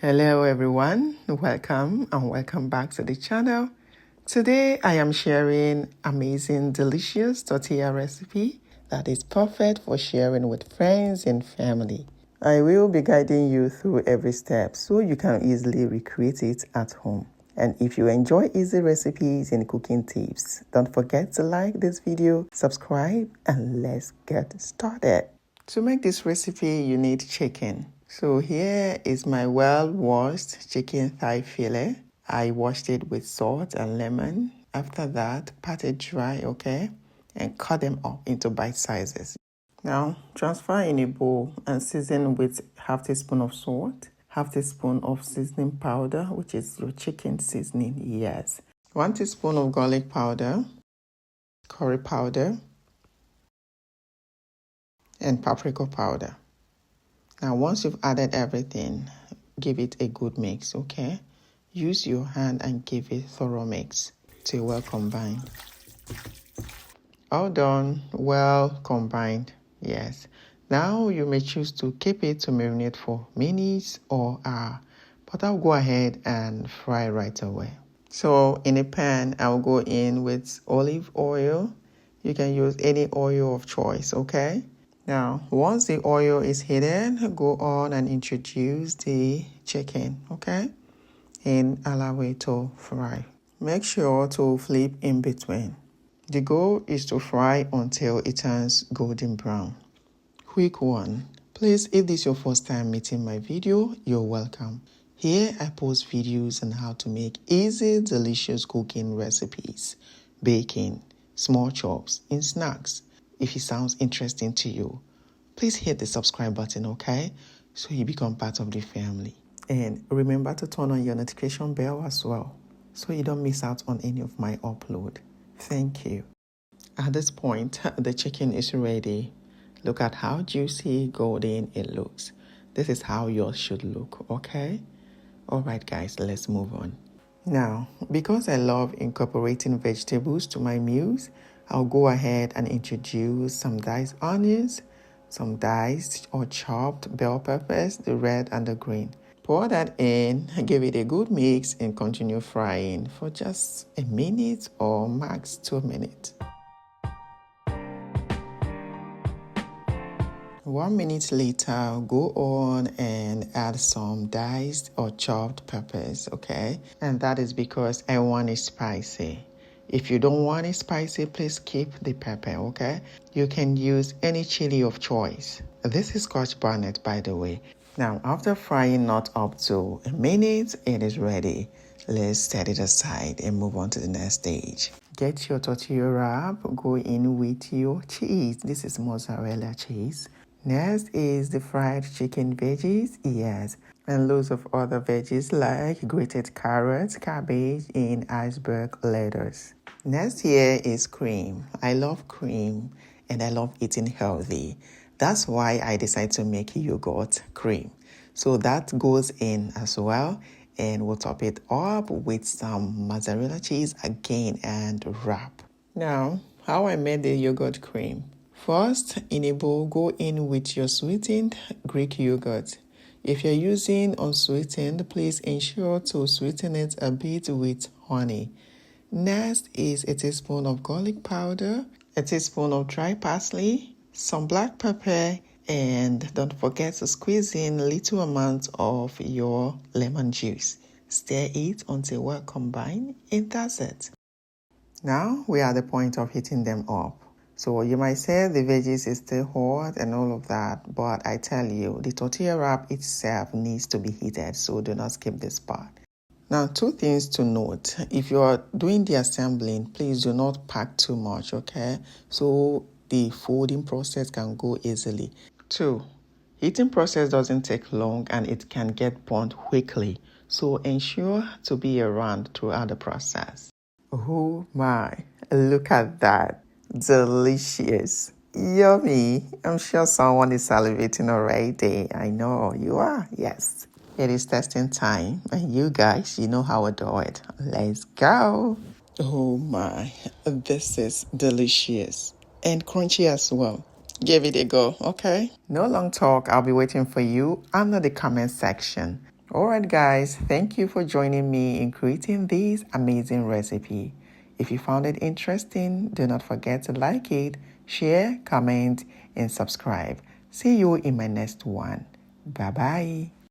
Hello everyone, welcome and welcome back to the channel. Today I am sharing amazing delicious tortilla recipe that is perfect for sharing with friends and family. I will be guiding you through every step so you can easily recreate it at home. And if you enjoy easy recipes and cooking tips, don't forget to like this video, subscribe, and let's get started. To make this recipe, you need chicken. So here is my well-washed chicken thigh fillet. I washed it with salt and lemon. After that, pat it dry, okay? And cut them up into bite sizes. Now, transfer in a bowl and season with half teaspoon of salt, half teaspoon of seasoning powder, which is your chicken seasoning, yes. 1 teaspoon of garlic powder, curry powder, and paprika powder. Now, once you've added everything, give it a good mix, okay? Use your hand and give it a thorough mix till well combined. All done, well combined, yes. Now, you may choose to keep it to marinate for minutes or hour, but I'll go ahead and fry right away. So, in a pan, I'll go in with olive oil. You can use any oil of choice, okay? Now, once the oil is heated, go on and introduce the chicken, okay? And allow it to fry. Make sure to flip in between. The goal is to fry until it turns golden brown. Quick one. Please, if this is your first time meeting my video, you're welcome. Here I post videos on how to make easy, delicious cooking recipes, baking, small chops, and snacks. If it sounds interesting to you, please hit the subscribe button, okay? So you become part of the family. And remember to turn on your notification bell as well, so you don't miss out on any of my upload. Thank you. At this point, the chicken is ready. Look at how juicy, golden it looks. This is how yours should look, okay? All right, guys, let's move on. Now, because I love incorporating vegetables to my meals, I'll go ahead and introduce some diced onions, some diced or chopped bell peppers, the red and the green. Pour that in, give it a good mix, and continue frying for just a minute or max 2 minutes. 1 minute later, go on and add some diced or chopped peppers, okay? And that is because I want it spicy. If you don't want it spicy, please keep the pepper, okay? You can use any chili of choice. This is Scotch bonnet, by the way. Now, after frying not up to a minute, it is ready. Let's set it aside and move on to the next stage. Get your tortilla wrap, go in with your cheese. This is mozzarella cheese. Next is the fried chicken veggies, yes, and loads of other veggies like grated carrots, cabbage, and iceberg lettuce. Next here is cream. I love cream and I love eating healthy. That's why I decided to make yogurt cream. So that goes in as well, and we'll top it up with some mozzarella cheese again and wrap. Now, how I made the yogurt cream. First, in a bowl, go in with your sweetened Greek yogurt. If you're using unsweetened, please ensure to sweeten it a bit with honey. Next is a teaspoon of garlic powder, a teaspoon of dry parsley, some black pepper, and don't forget to squeeze in a little amount of your lemon juice. Stir it until well combined, and that's it. Now we are at the point of heating them up. So you might say the veggies is still hot and all of that, but I tell you, the tortilla wrap itself needs to be heated, so do not skip this part. Now, 2 things to note. If you are doing the assembling, please do not pack too much, okay? So the folding process can go easily. 2, heating process doesn't take long and it can get burnt quickly, so ensure to be around throughout the process. Oh my, look at that. Delicious. Yummy. I'm sure someone is salivating already. I know you are. Yes. It is testing time. And you guys, you know how I do it. Let's go. Oh my. This is delicious. And crunchy as well. Give it a go, okay? No long talk. I'll be waiting for you under the comment section. Alright guys, thank you for joining me in creating this amazing recipe. If you found it interesting, do not forget to like it, share, comment, and subscribe. See you in my next one. Bye bye.